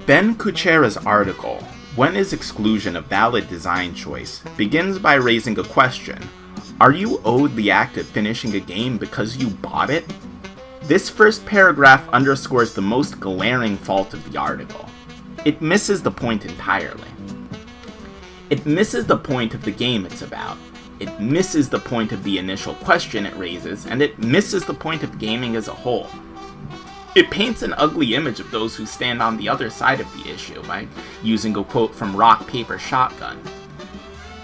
Ben Kuchera's article, "When is Exclusion a Valid Design Choice?" begins by raising a question. Are you owed the act of finishing a game because you bought it? This first paragraph underscores the most glaring fault of the article. It misses the point entirely. It misses the point of the game it's about. It misses the point of the initial question it raises, and it misses the point of gaming as a whole. It paints an ugly image of those who stand on the other side of the issue by using a quote from Rock, Paper, Shotgun.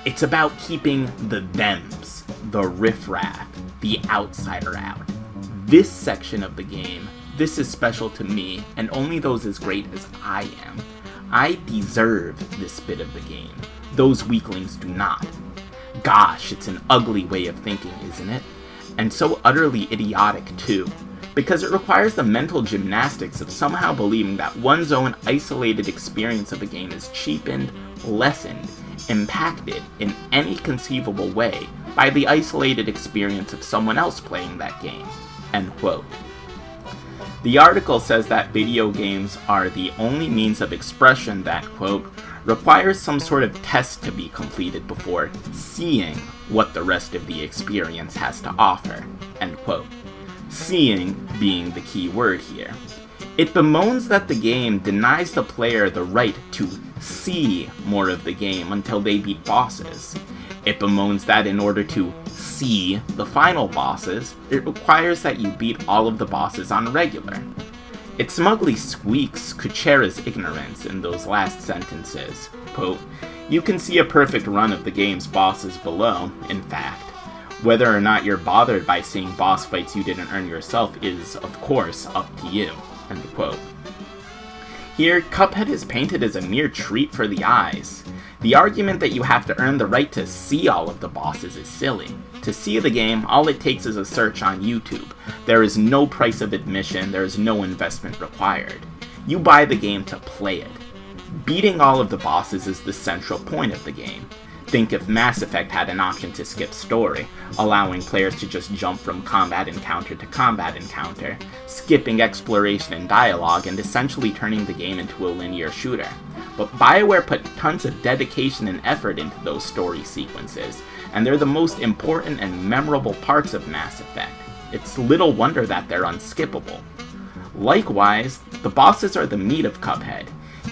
It's about keeping the thems, the riffraff, the outsider out. This section of the game, this is special to me, and only those as great as I am. I deserve this bit of the game. Those weaklings do not. Gosh, it's an ugly way of thinking, isn't it? And so utterly idiotic, too. Because it requires the mental gymnastics of somehow believing that one's own isolated experience of a game is cheapened, lessened, impacted in any conceivable way by the isolated experience of someone else playing that game. End quote. The article says that video games are the only means of expression that, quote, requires some sort of test to be completed before seeing what the rest of the experience has to offer, end quote. Seeing being the key word here. It bemoans that the game denies the player the right to see more of the game until they beat bosses. It bemoans that in order to see the final bosses, it requires that you beat all of the bosses on regular. It smugly squeaks Kuchera's ignorance in those last sentences. Quote, you can see a perfect run of the game's bosses below, in fact. Whether or not you're bothered by seeing boss fights you didn't earn yourself is, of course, up to you. End quote. Here, Cuphead is painted as a mere treat for the eyes. The argument that you have to earn the right to see all of the bosses is silly. To see the game, all it takes is a search on YouTube. There is no price of admission, there is no investment required. You buy the game to play it. Beating all of the bosses is the central point of the game. Think if Mass Effect had an option to skip story, allowing players to just jump from combat encounter to combat encounter, skipping exploration and dialogue, and essentially turning the game into a linear shooter. But BioWare put tons of dedication and effort into those story sequences, and they're the most important and memorable parts of Mass Effect. It's little wonder that they're unskippable. Likewise, the bosses are the meat of Cuphead.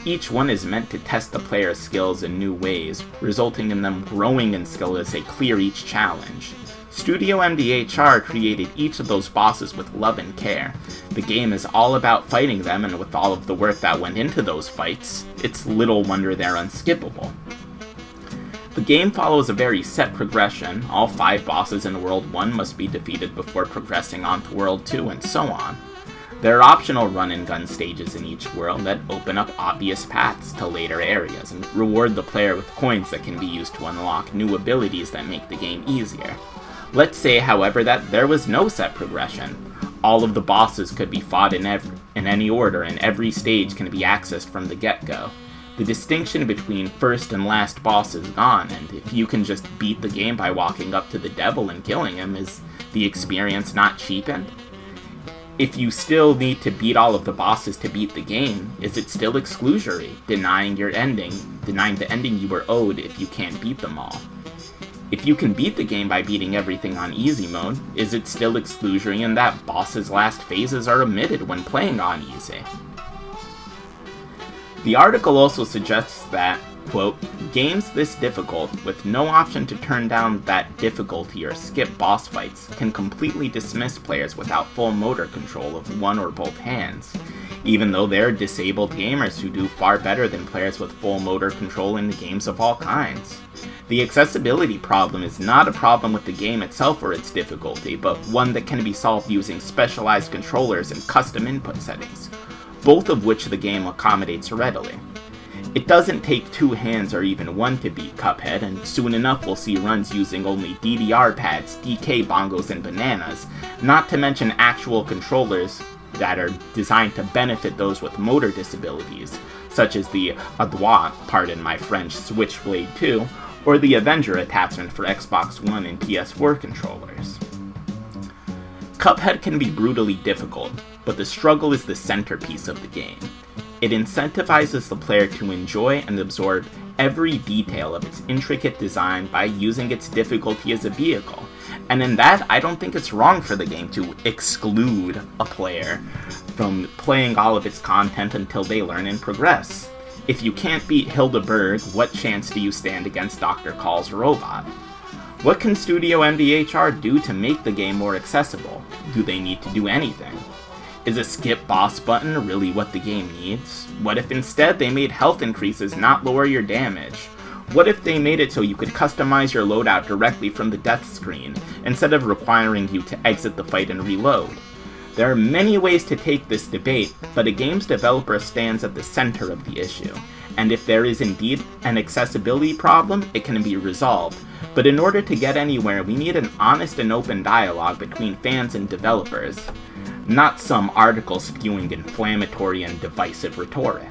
Each one is meant to test the player's skills in new ways, resulting in them growing in skill as they clear each challenge. Studio MDHR created each of those bosses with love and care. The game is all about fighting them, and with all of the work that went into those fights, it's little wonder they're unskippable. The game follows a very set progression. All 5 bosses in World 1 must be defeated before progressing on to World 2, and so on. There are optional run-and-gun stages in each world that open up obvious paths to later areas and reward the player with coins that can be used to unlock new abilities that make the game easier. Let's say, however, that there was no set progression. All of the bosses could be fought in any order, and every stage can be accessed from the get-go. The distinction between first and last boss is gone, and if you can just beat the game by walking up to the devil and killing him, is the experience not cheapened? If you still need to beat all of the bosses to beat the game, is it still exclusory, denying the ending you were owed if you can't beat them all? If you can beat the game by beating everything on easy mode, is it still exclusory in that bosses' last phases are omitted when playing on easy? The article also suggests that, quote, games this difficult, with no option to turn down that difficulty or skip boss fights, can completely dismiss players without full motor control of one or both hands, even though they're disabled gamers who do far better than players with full motor control in the games of all kinds. The accessibility problem is not a problem with the game itself or its difficulty, but one that can be solved using specialized controllers and custom input settings, both of which the game accommodates readily. It doesn't take 2 hands or even 1 to beat Cuphead, and soon enough we'll see runs using only DDR pads, DK bongos, and bananas, not to mention actual controllers that are designed to benefit those with motor disabilities, such as the Adwa, pardon my French, Switchblade 2, or the Avenger attachment for Xbox One and PS4 controllers. Cuphead can be brutally difficult, but the struggle is the centerpiece of the game. It incentivizes the player to enjoy and absorb every detail of its intricate design by using its difficulty as a vehicle. And in that, I don't think it's wrong for the game to exclude a player from playing all of its content until they learn and progress. If you can't beat Hildeberg, what chance do you stand against Dr. Call's robot? What can Studio MDHR do to make the game more accessible? Do they need to do anything? Is a skip boss button really what the game needs? What if instead they made health increases not lower your damage? What if they made it so you could customize your loadout directly from the death screen, instead of requiring you to exit the fight and reload? There are many ways to take this debate, but a game's developer stands at the center of the issue, and if there is indeed an accessibility problem, it can be resolved. But in order to get anywhere, we need an honest and open dialogue between fans and developers, not some article spewing inflammatory and divisive rhetoric.